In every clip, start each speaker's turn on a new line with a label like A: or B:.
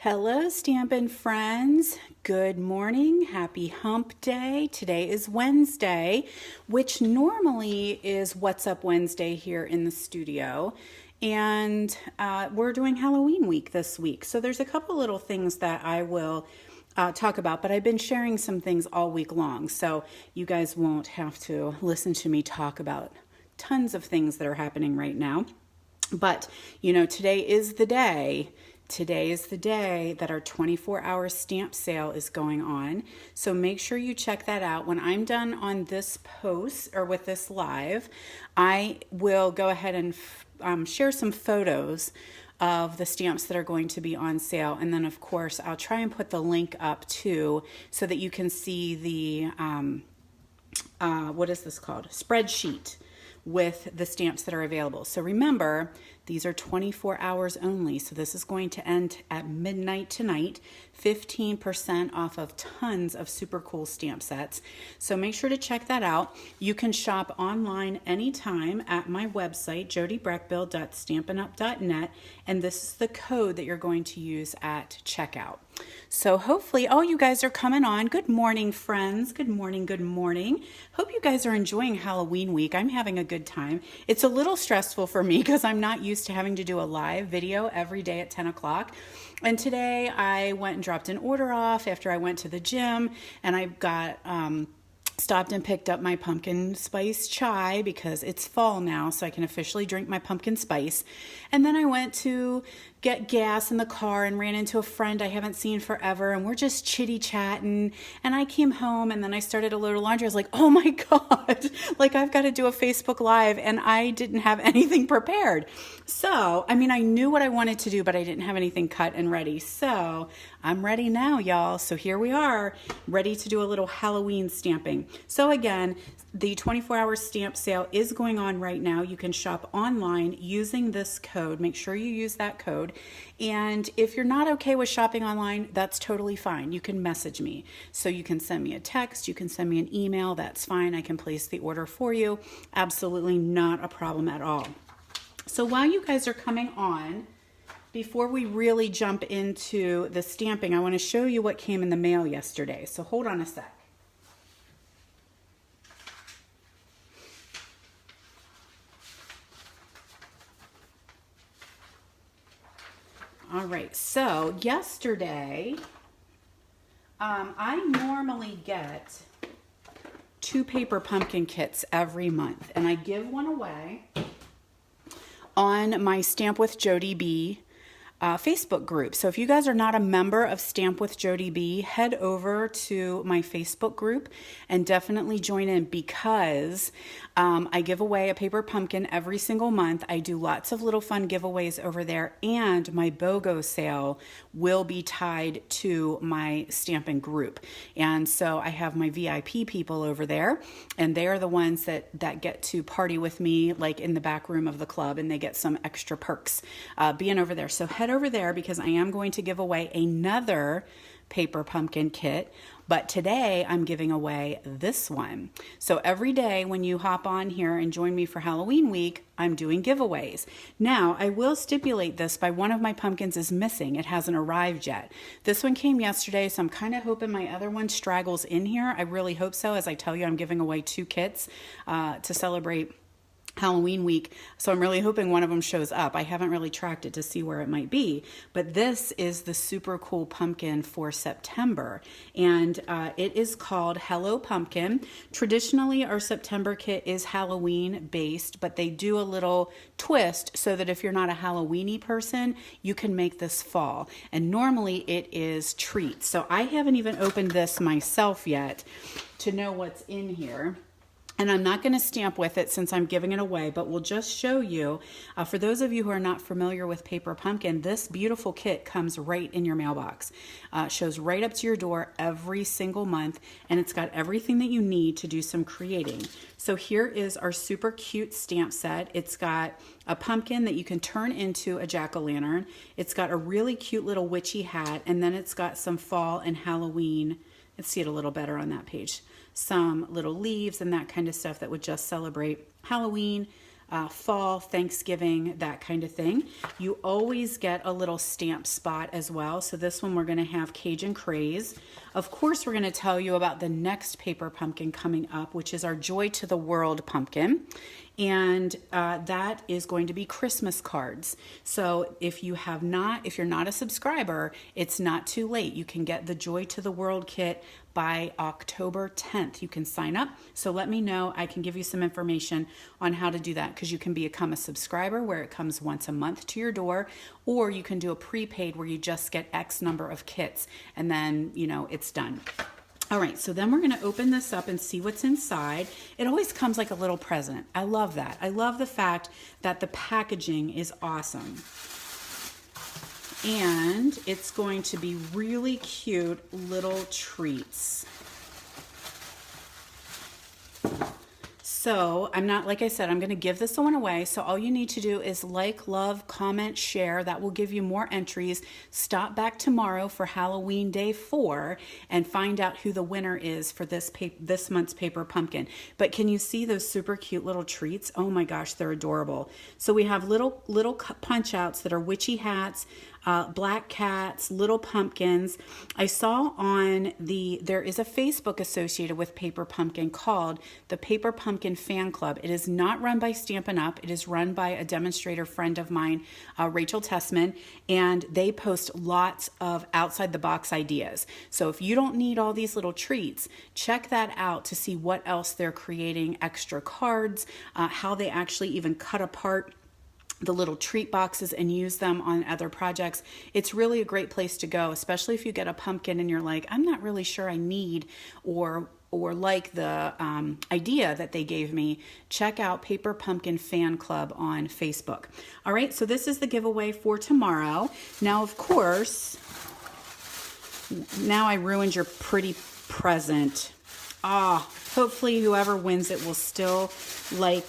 A: Hello, Stampin' friends. Good morning. Happy hump day. Today is Wednesday, which normally is What's Up Wednesday here in the studio. And we're doing Halloween week this week. So there's a couple little things that I will talk about, but I've been sharing some things all week long. So you guys won't have to listen to me talk about tons of things that are happening right now. But, today is the day. Today is the day that our 24-hour stamp sale is going on. So make sure you check that out. When I'm done on this post or with this live, I will go ahead and share some photos of the stamps that are going to be on sale. And then, of course, I'll try and put the link up too so that you can see the, what is this called? Spreadsheet with the stamps that are available. So remember, these are 24 hours only. So this is going to end at midnight tonight. 15% off of tons of super cool stamp sets. So make sure to check that out. You can shop online anytime at my website, jodybreckbill.stampinup.net. And this is the code that you're going to use at checkout. So hopefully, you guys are coming on. Good morning, friends. Good morning, good morning. Hope you guys are enjoying Halloween week. I'm having a good time. It's a little stressful for me because I'm not used to having to do a live video every day at 10 o'clock. And today I went and dropped an order off after I went to the gym, and I got stopped and picked up my pumpkin spice chai because it's fall now, so I can officially drink my pumpkin spice. And then I went to get gas in the car and ran into a friend I haven't seen forever, and we're just chitty chatting. And I came home and then I started a little laundry. I was like, oh my God, like I've got to do a Facebook Live, and I didn't have anything prepared. So, I knew what I wanted to do, but I didn't have anything cut and ready. So I'm ready now, y'all. So here we are, ready to do a little Halloween stamping. So again, the 24-hour stamp sale is going on right now. You can shop online using this code. Make sure you use that code. And if you're not okay with shopping online, that's totally fine. You can message me. So you can send me a text, you can send me an email, that's fine. I can place the order for you. Absolutely not a problem at all. So while you guys are coming on, before we really jump into the stamping, I want to show you what came in the mail yesterday. So hold on a sec. All right, so yesterday, I normally get 2 paper pumpkin kits every month, and I give one away on my Stamp with Jody B Facebook group. So if you guys are not a member of Stamp with Jody B, head over to my Facebook group and definitely join in, because I give away a paper pumpkin every single month. I do lots of little fun giveaways over there, and my BOGO sale will be tied to my stamping group. And so I have my VIP people over there, and they are the ones that get to party with me, like in the back room of the club, and they get some extra perks being over there. So head over there, because I am going to give away another paper pumpkin kit, but today I'm giving away this one. So every day when you hop on here and join me for Halloween week, I'm doing giveaways. Now, I will stipulate this by one of my pumpkins is missing. It hasn't arrived yet. This one came yesterday, so I'm kind of hoping my other one straggles in here. I really hope so. As I tell you, I'm giving away 2 kits to celebrate Halloween week, so I'm really hoping one of them shows up. I haven't really tracked it to see where it might be, but this is the super cool pumpkin for September, and it is called Hello Pumpkin. Traditionally, our September kit is Halloween based, but they do a little twist so that if you're not a Halloweeny person, you can make this fall, and normally it is treats. So I haven't even opened this myself yet to know what's in here. And I'm not going to stamp with it since I'm giving it away, but we'll just show you. For those of you who are not familiar with paper pumpkin, this beautiful kit comes right in your mailbox. Shows right up to your door every single month, and it's got everything that you need to do some creating. So here is our super cute stamp set. It's got a pumpkin that you can turn into a jack-o'-lantern. It's got a really cute little witchy hat, and then it's got some fall and Halloween. Let's see it a little better on that page. Some little leaves and that kind of stuff that would just celebrate Halloween. fall, Thanksgiving, that kind of thing. You always get a little stamp spot as well. So this one we're going to have Cajun Craze. Of course, we're going to tell you about the next paper pumpkin coming up, which is our Joy to the World pumpkin. And that is going to be Christmas cards. So if you're not a subscriber, it's not too late. You can get the Joy to the World kit by October 10th. You can sign up. So let me know. I can give you some information on how to do that, because you can become a subscriber where it comes once a month to your door, or you can do a prepaid where you just get X number of kits and then, it's done. All right, so then we're going to open this up and see what's inside. It always comes like a little present. I love that. I love the fact that the packaging is awesome. And it's going to be really cute little treats. So like I said, I'm going to give this one away. So all you need to do is like, love, comment, share. That will give you more entries. Stop back tomorrow for Halloween Day 4 and find out who the winner is for this month's paper pumpkin. But can you see those super cute little treats? Oh my gosh, they're adorable. So we have little punch outs that are witchy hats, black cats, little pumpkins. I saw there is a Facebook associated with Paper Pumpkin called the Paper Pumpkin Fan Club. It is not run by Stampin' Up. It is run by a demonstrator friend of mine, Rachel Tessman, and they post lots of outside the box ideas. So if you don't need all these little treats, check that out to see what else they're creating, extra cards, how they actually even cut apart the little treat boxes and use them on other projects. It's really a great place to go, especially if you get a pumpkin and you're like, I'm not really sure I need or like the idea that they gave me. Check out Paper Pumpkin Fan Club on Facebook. All right, so this is the giveaway for tomorrow. Now, of course, now I ruined your pretty present. Hopefully whoever wins it will still like.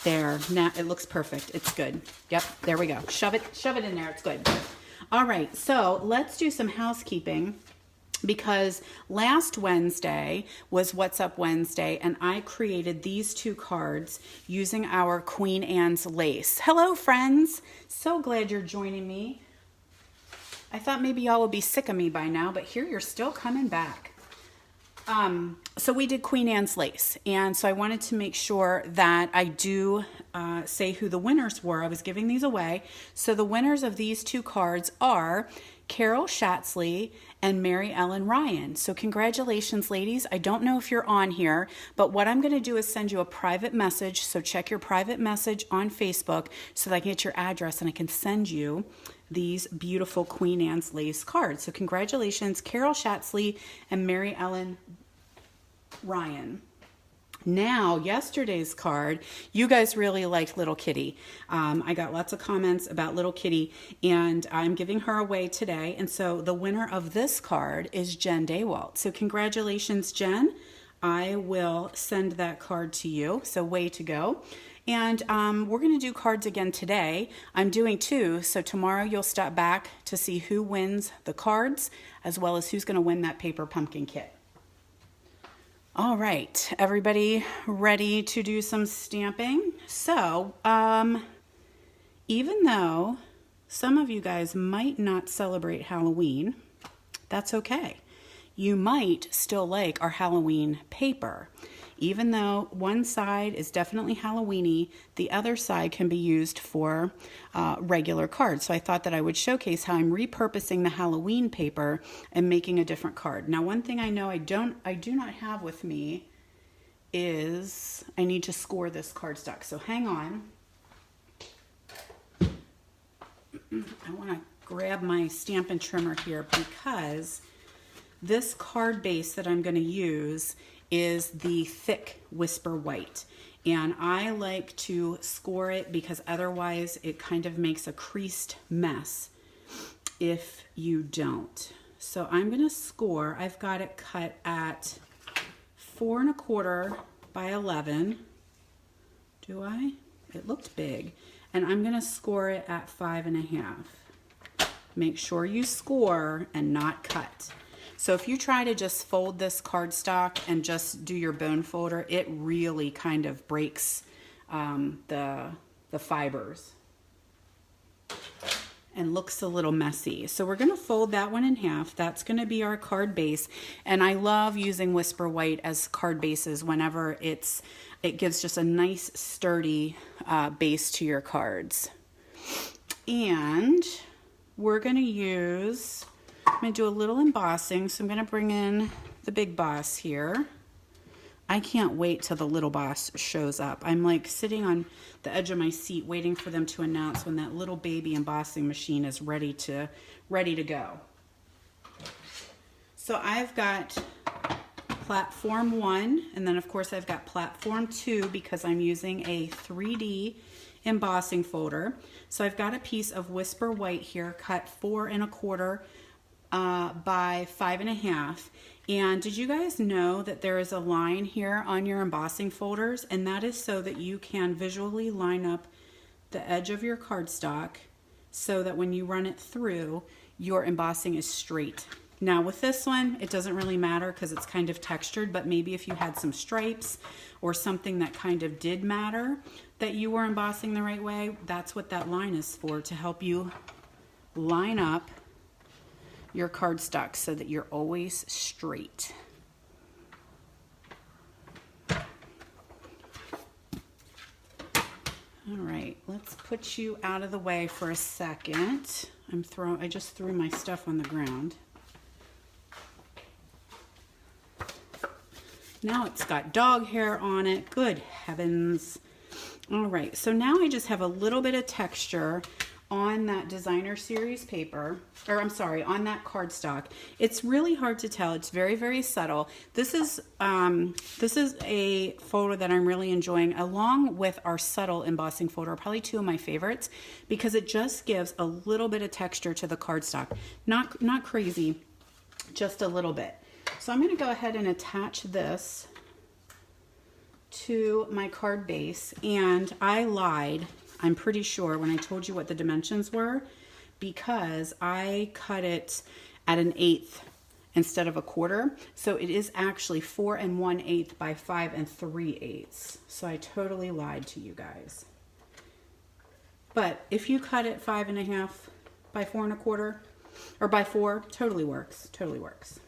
A: There, now it looks perfect. It's good. Yep, there we go. Shove it in there. It's good. All right, so let's do some housekeeping, because last Wednesday was What's Up Wednesday, and I created these 2 cards using our Queen Anne's lace. Hello, friends. So glad you're joining me. I thought maybe y'all would be sick of me by now, but here you're still coming back. So we did Queen Anne's lace, and so I wanted to make sure that I do say who the winners were. I was giving these away. So the winners of these 2 cards are Carol Schatzley and Mary Ellen Ryan. So congratulations, ladies. I don't know if you're on here, but what I'm going to do is send you a private message. So check your private message on Facebook so that I can get your address and I can send you these beautiful Queen Anne's lace cards. So congratulations, Carol Schatzley and Mary Ellen Ryan. Now, yesterday's card, you guys really liked Little Kitty. I got lots of comments about Little Kitty, and I'm giving her away today. And so the winner of this card is Jen Daywalt. So congratulations, Jen. I will send that card to you. So way to go. And we're going to do cards again today. I'm doing 2, so tomorrow you'll stop back to see who wins the cards, as well as who's going to win that paper pumpkin kit. All right, everybody ready to do some stamping? So, even though some of you guys might not celebrate Halloween, that's okay. You might still like our Halloween paper. Even though one side is definitely Halloween-y, the other side can be used for regular cards. So I thought that I would showcase how I'm repurposing the Halloween paper and making a different card. Now, one thing I know I do not have with me is I need to score this cardstock. So hang on. I want to grab my Stampin' Trimmer here, because this card base that I'm going to use is the thick Whisper White, and I like to score it because otherwise it kind of makes a creased mess if you don't. So I'm going to score. I've got it cut at 4 1/4 by 11. Do I? It looked big. And I'm going to score it at 5 1/2. Make sure you score and not cut. So if you try to just fold this cardstock and just do your bone folder, it really kind of breaks the fibers. And looks a little messy. So we're going to fold that one in half. That's going to be our card base. And I love using Whisper White as card bases whenever it gives just a nice sturdy base to your cards. And we're going to use, I'm going to do a little embossing. So I'm going to bring in the big boss here. I can't wait till the little boss shows up. I'm like sitting on the edge of my seat waiting for them to announce when that little baby embossing machine is ready to go. So I've got platform 1, and then of course I've got platform 2 because I'm using a 3D embossing folder. So I've got a piece of Whisper White here cut 4 1/4 by 5 1/2. And did you guys know that there is a line here on your embossing folders, and that is so that you can visually line up the edge of your cardstock so that when you run it through, your embossing is straight. Now with this one, it doesn't really matter because it's kind of textured, but maybe if you had some stripes or something that kind of did matter that you were embossing the right way, that's what that line is for, to help you line up your cardstock so that you're always straight. All right, let's put you out of the way for a second. I just threw my stuff on the ground. Now it's got dog hair on it. Good heavens. All right, so now I just have a little bit of texture on that designer series paper, or I'm sorry, on that cardstock. It's really hard to tell. It's very, very subtle. This is a photo that I'm really enjoying, along with our subtle embossing photo, probably 2 of my favorites, because it just gives a little bit of texture to the cardstock. Not crazy, just a little bit. So I'm going to go ahead and attach this to my card base, and I lied, I'm pretty sure, when I told you what the dimensions were, because I cut it at 1/8 instead of 1/4. So it is actually 4 1/8 by 5 3/8. So I totally lied to you guys. But if you cut it 5 1/2 by 4 1/4 or by 4, totally works. Totally works.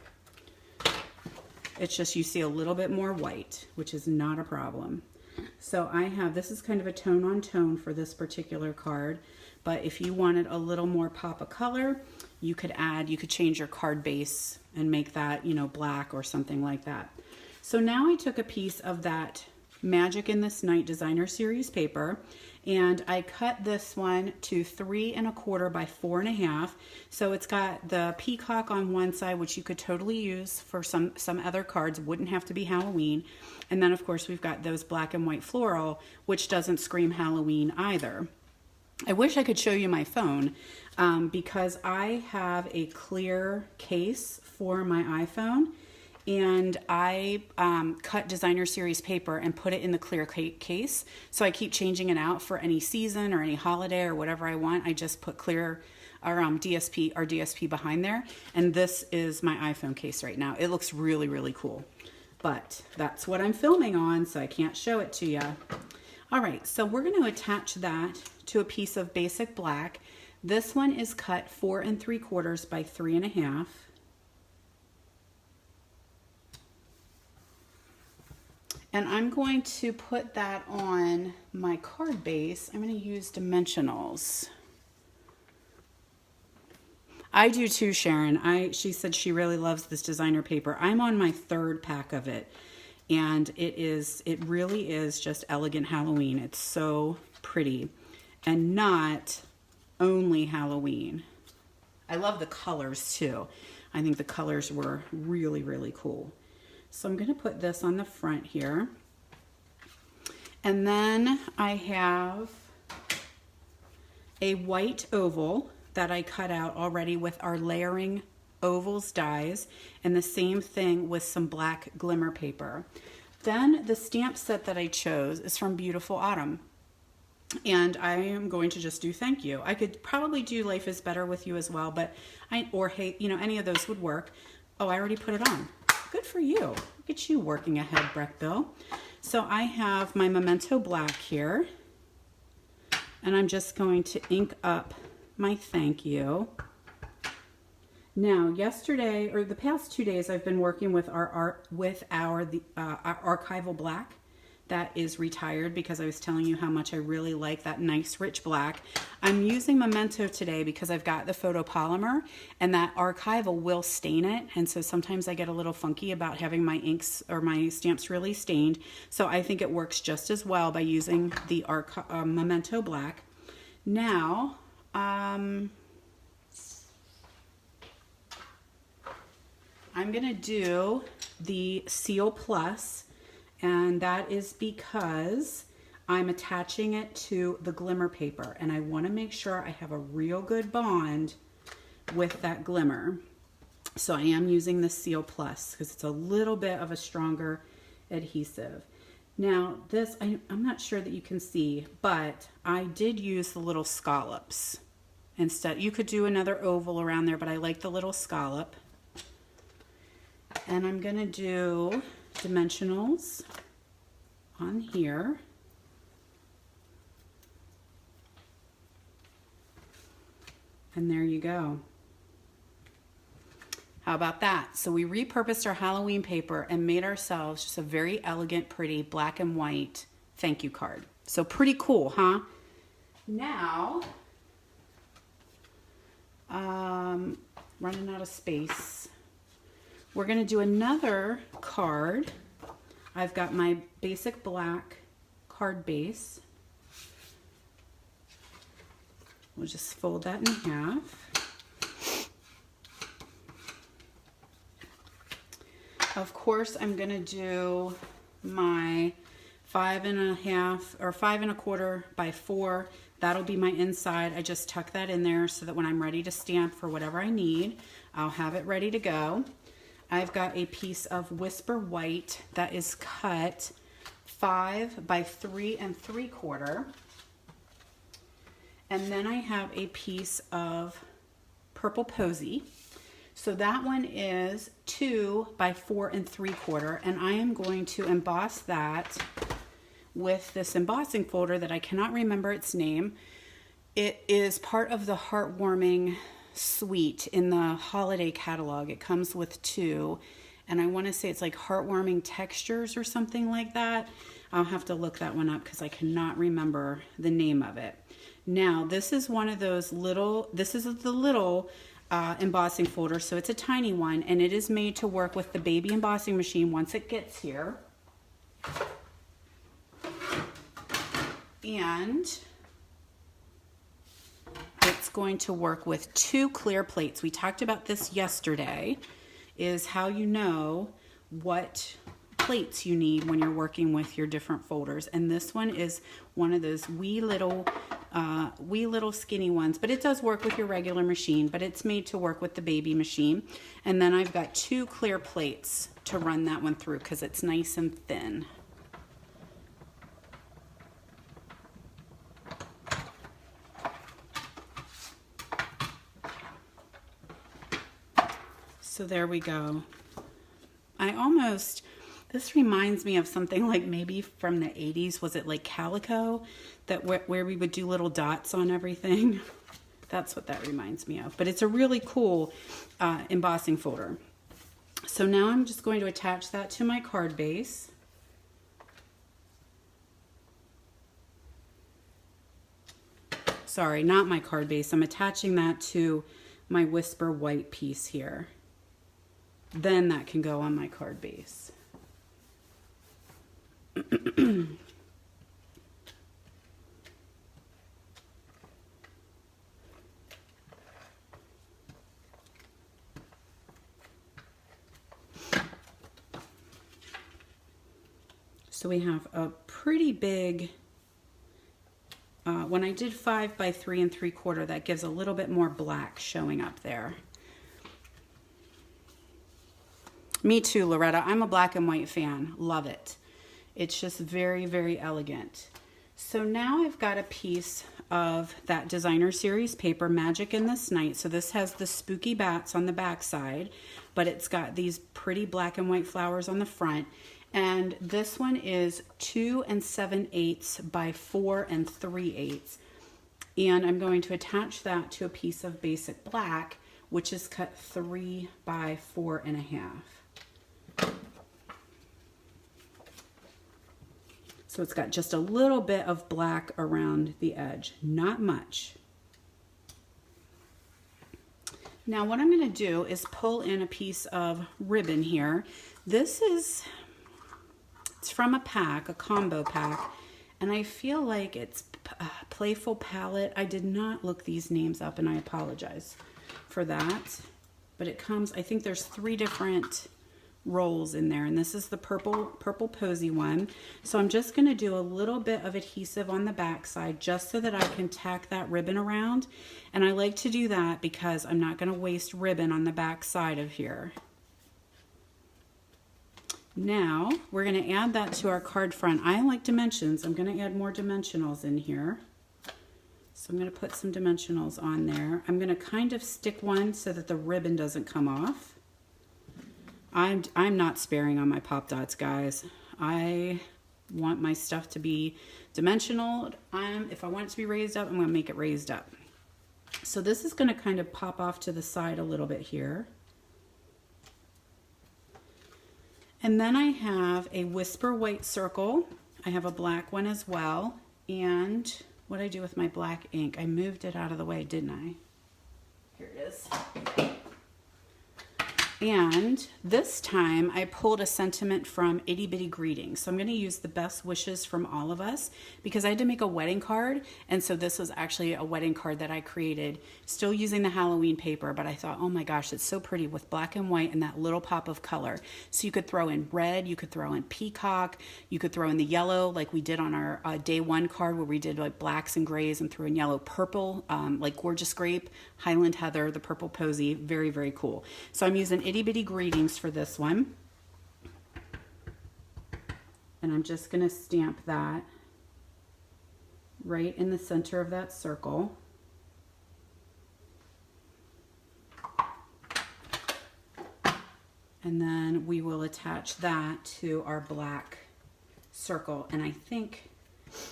A: It's just you see a little bit more white, which is not a problem. So this is kind of a tone on tone for this particular card, but if you wanted a little more pop of color, you could change your card base and make that, black or something like that. So now I took a piece of that Magic in This Night designer series paper, and I cut this one to 3 1/4 by 4 1/2. So it's got the peacock on one side, which you could totally use for some other cards, wouldn't have to be Halloween. And then of course we've got those black and white floral, which doesn't scream Halloween either. I wish I could show you my phone because I have a clear case for my iPhone, and I cut designer series paper and put it in the clear case. So I keep changing it out for any season or any holiday or whatever I want. I just put clear or DSP behind there. And this is my iPhone case right now. It looks really, really cool. But that's what I'm filming on, so I can't show it to you. All right, so we're going to attach that to a piece of basic black. This one is cut 4 3/4 by 3 1/2. And I'm going to put that on my card base. I'm going to use dimensionals. I do too, Sharon. She said she really loves this designer paper. I'm on my 3rd pack of it, and it really is just elegant Halloween. It's so pretty, and not only Halloween. I love the colors too. I think the colors were really, really cool. So I'm going to put this on the front here. And then I have a white oval that I cut out already with our layering ovals dies, and the same thing with some black glimmer paper. Then the stamp set that I chose is from Beautiful Autumn. And I am going to just do thank you. I could probably do Life is Better with You as well, but hey, any of those would work. Oh, I already put it on. Good for you. Look at you working ahead, Breck Bill. So I have my Memento Black here, and I'm just going to ink up my thank you. Now, yesterday, or the past 2 days, I've been working with our archival black that is retired, because I was telling you how much I really like that nice rich black. I'm using Memento today because I've got the photopolymer, and that archival will stain it, and so sometimes I get a little funky about having my inks or my stamps really stained. So I think it works just as well by using the Memento Black. Now, I'm gonna do the Seal Plus, and that is because I'm attaching it to the glimmer paper, and I want to make sure I have a real good bond with that glimmer. So I am using the Seal Plus because it's a little bit of a stronger adhesive. Now this, I'm not sure that you can see, but I did use the little scallops instead. You could do another oval around there, but I like the little scallop. And I'm gonna do dimensionals on here. And there you go. How about that? So we repurposed our Halloween paper and made ourselves just a very elegant, pretty black and white thank you card. So pretty cool, huh? Now, running out of space. We're gonna do another card. I've got my basic black card base. We'll just fold that in half. Of course, I'm gonna do my 5 1/2 or 5 1/4 by 4. That'll be my inside. I just tuck that in there so that when I'm ready to stamp for whatever I need, I'll have it ready to go. I've got a piece of Whisper White that is cut 5 by 3 3/4. And then I have a piece of Purple Posy. So that one is 2 by 4 3/4. And I am going to emboss that with this embossing folder that I cannot remember its name. It is part of the Heartwarming suite in the holiday catalog. It comes with 2, and I want to say it's like Heartwarming Textures or something like that. I'll have to look that one up because I cannot remember the name of it. Now, this is one of those little, this is the little embossing folder, so it's a tiny one, and it is made to work with the baby embossing machine once it gets here. And it's going to work with 2 clear plates. We talked about this yesterday, is how you know what plates you need when you're working with your different folders. And this one is one of those wee little skinny ones, but it does work with your regular machine, but it's made to work with the baby machine. And then I've got 2 clear plates to run that one through because it's nice and thin. So there we go. This reminds me of something like maybe from the 80s. Was it like Calico? That where we would do little dots on everything? That's what that reminds me of. But it's a really cool embossing folder. So now I'm just going to attach that to my card base. Sorry, not my card base. I'm attaching that to my Whisper White piece here. Then that can go on my card base. So we have a pretty big, when I did 5 by 3 3/4, that gives a little bit more black showing up there. Me too, Loretta. I'm a black and white fan. Love it. It's just very, very elegant. So now I've got a piece of that Designer Series paper, Magic in This Night. So this has the spooky bats on the back side, but it's got these pretty black and white flowers on the front. And this one is 2 7/8 by 4 3/8. And I'm going to attach that to a piece of basic black, which is cut 3 by 4 1/2. So it's got just a little bit of black around the edge, not much. Now what I'm going to do is pull in a piece of ribbon here. It's from a pack, a combo pack, and I feel like it's Playful Palette. I did not look these names up and I apologize for that. But it comes, I think there's 3 different rolls in there, and this is the purple posy one. So I'm just going to do a little bit of adhesive on the back side just so that I can tack that ribbon around. And I like to do that because I'm not going to waste ribbon on the back side of here. Now we're going to add that to our card front. I like dimensions. I'm going to add more dimensionals in here. So I'm going to put some dimensionals on there. I'm going to kind of stick one so that the ribbon doesn't come off. I'm not sparing on my Pop Dots, guys. I want my stuff to be dimensional. If I want it to be raised up, I'm going to make it raised up. So this is going to kind of pop off to the side a little bit here. And then I have a Whisper White circle. I have a black one as well. And what did I do with my black ink? I moved it out of the way, didn't I? Here it is. And this time I pulled a sentiment from Itty Bitty Greetings. So I'm going to use the best wishes from all of us because I had to make a wedding card. And so this was actually a wedding card that I created, still using the Halloween paper. But I thought, oh my gosh, it's so pretty with black and white and that little pop of color. So you could throw in red, you could throw in peacock, you could throw in the yellow like we did on our day 1 card where we did like blacks and grays and threw in yellow, purple, like Gorgeous Grape, Highland Heather, the purple posy. Very, very cool. So I'm using Itty Bitty Greetings for this one. And I'm just going to stamp that right in the center of that circle. And then we will attach that to our black circle. And I think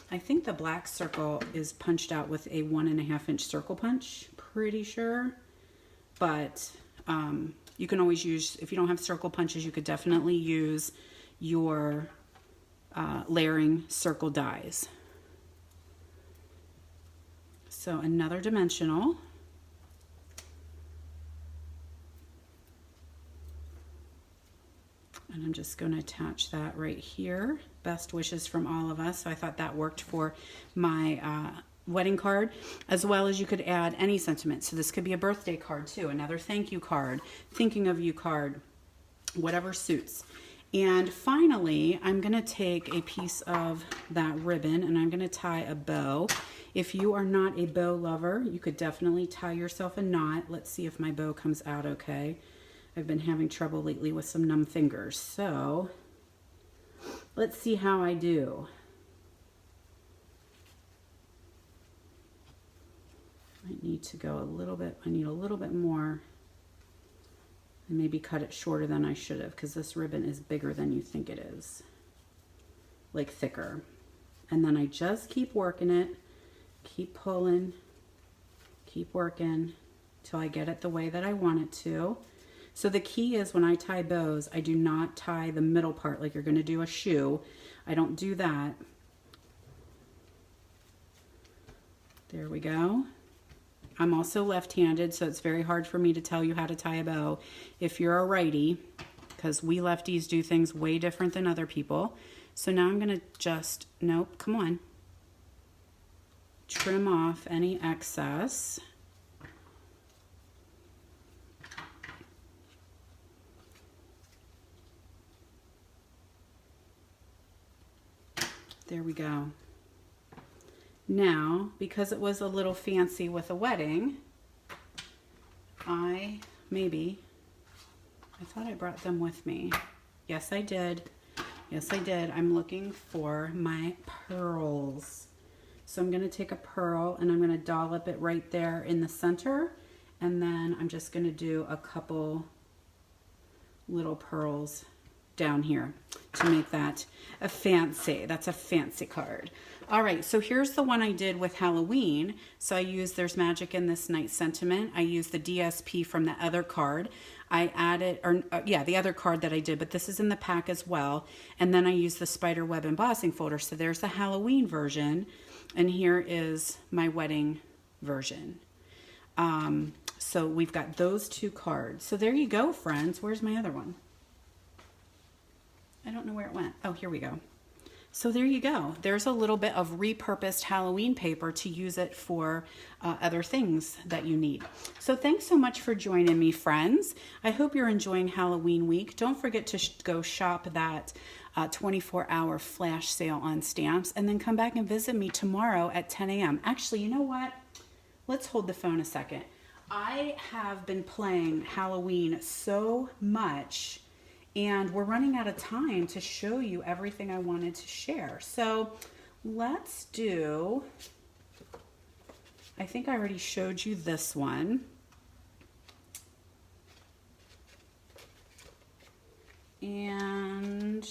A: the black circle is punched out with a 1.5 inch circle punch, pretty sure. But you can always use, if you don't have circle punches, you could definitely use your layering circle dies. So another dimensional. And I'm just going to attach that right here. Best wishes from all of us. So I thought that worked for my wedding card, as well as you could add any sentiment. So this could be a birthday card too, another thank you card, thinking of you card, whatever suits. And finally, I'm going to take a piece of that ribbon and I'm going to tie a bow. If you are not a bow lover, you could definitely tie yourself a knot. Let's see if my bow comes out okay. I've been having trouble lately with some numb fingers. So let's see how I do. I need to go a little bit, I need a little bit more, and maybe cut it shorter than I should have because this ribbon is bigger than you think it is, like thicker. And then I just keep working it, keep pulling, keep working till I get it the way that I want it to. So the key is when I tie bows, I do not tie the middle part like you're going to do a shoe. I don't do that. There we go. I'm also left-handed, so it's very hard for me to tell you how to tie a bow if you're a righty, because we lefties do things way different than other people. So now I'm going to just, nope, come on, trim off any excess. There we go. Now, because it was a little fancy with a wedding, I thought I brought them with me. Yes, I did. Yes, I did. I'm looking for my pearls. So I'm going to take a pearl and I'm going to dollop it right there in the center. And then I'm just going to do a couple little pearls down here to make that a fancy. That's a fancy card. All right, so here's the one I did with Halloween. So I used There's Magic in This Night Sentiment. I used the DSP from the other card. I added, the other card that I did, but this is in the pack as well. And then I used the Spiderweb embossing folder. So there's the Halloween version, and here is my wedding version. So we've got those two cards. So there you go, friends. Where's my other one? I don't know where it went. Oh, here we go. So there you go. There's a little bit of repurposed Halloween paper to use it for other things that you need. So thanks so much for joining me, friends. I hope you're enjoying Halloween week. Don't forget to go shop that 24-hour flash sale on stamps, and then come back and visit me tomorrow at 10 a.m. Actually, you know what? Let's hold the phone a second. I have been playing Halloween so much, and we're running out of time to show you everything I wanted to share. So let's do, I think I already showed you this one. And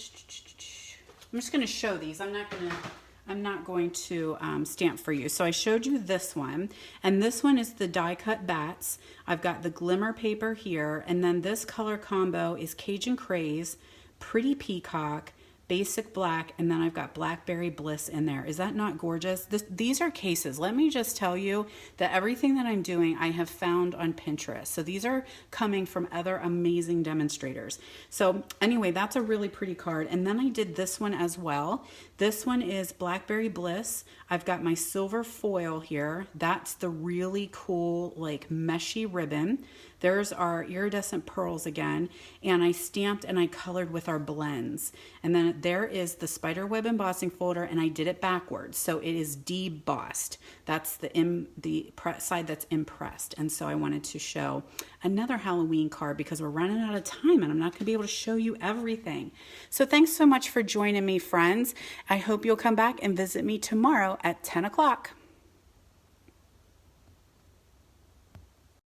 A: I'm just going to show these. I'm not going to stamp for you. So I showed you this one, and this one is the die cut bats. I've got the glimmer paper here, and then this color combo is Cajun Craze, Pretty Peacock, Basic Black, and then I've got Blackberry Bliss in there. Is that not gorgeous? These are cases. Let me just tell you that everything that I'm doing I have found on Pinterest. So these are coming from other amazing demonstrators. So anyway, that's a really pretty card. And then I did this one as well. This one is Blackberry Bliss. I've got my silver foil here. That's the really cool, like, meshy ribbon. There's our iridescent pearls again, and I stamped and I colored with our blends. And then there is the Spiderweb embossing folder, and I did it backwards, so it is debossed. That's the side that's impressed. And so I wanted to show another Halloween card because we're running out of time, and I'm not going to be able to show you everything. So thanks so much for joining me, friends. I hope you'll come back and visit me tomorrow at 10 o'clock.